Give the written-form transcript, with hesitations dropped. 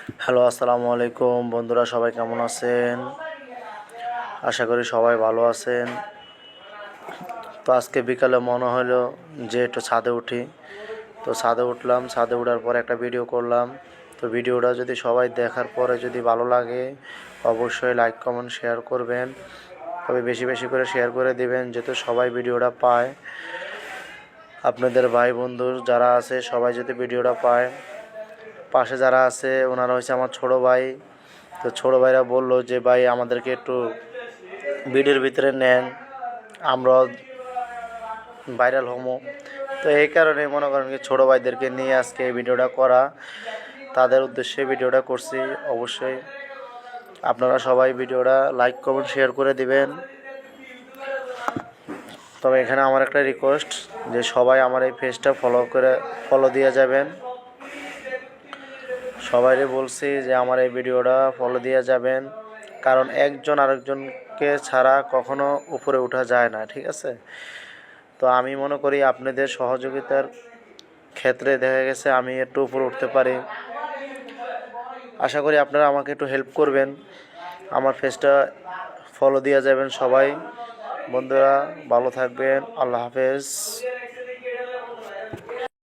Hello, আসসালামু আলাইকুম বন্ধুরা, সবাই কেমন আছেন? আশা করি সবাই ভালো আছেন। তো আজকে বিকালে মনে হলো যে একটু ছাদে উঠি। তো ছাদে উঠলাম, ছাদে ওঠার পর একটা ভিডিও করলাম। তো ভিডিওটা যদি সবাই দেখার পরে যদি ভালো লাগে, অবশ্যই লাইক কমেন্ট শেয়ার করবেন। তবে বেশি বেশি করে শেয়ার করে দিবেন যাতে সবাই ভিডিওটা পায়। আপনাদের ভাই বন্ধু যারা আছে সবাই যদি ভিডিওটা পায়। পাশে যারা আছে ওনারা হচ্ছে আমার ছোট ভাই। তো ছোট ভাইরা বললো যে ভাই আমাদেরকে একটু ভিডিওর ভিতরে নেন, আমরা ভাইরাল হমো। তো এই কারণে মনে করেন কি ছোটো ভাইদেরকে নিয়ে আজকে এই ভিডিওটা করা, তাদের উদ্দেশ্যে ভিডিওটা করছি। অবশ্যই আপনারা সবাই ভিডিওটা লাইক কমেন্ট শেয়ার করে দিবেন। তবে এখানে আমার একটা রিকোয়েস্ট যে সবাই আমার এই পেজটা ফলো দিয়ে যাবেন। সবাইকে বলছি যে আমার এই ভিডিওটা ফলো দিয়ে যাবেন, কারণ একজন আরেকজনকে ছাড়া কখনো উপরে ওঠা যায় না, ঠিক আছে? তো আমি মনে করি আপনাদের সহযোগিতার ক্ষেত্রে দেখা গেছে আমি একটু উপরে উঠতে পারি। আশা করি আপনারা আমাকে একটু হেল্প করবেন, আমার পেজটা ফলো দিয়ে যাবেন সবাই। বন্ধুরা ভালো থাকবেন, আল্লাহ হাফেজ।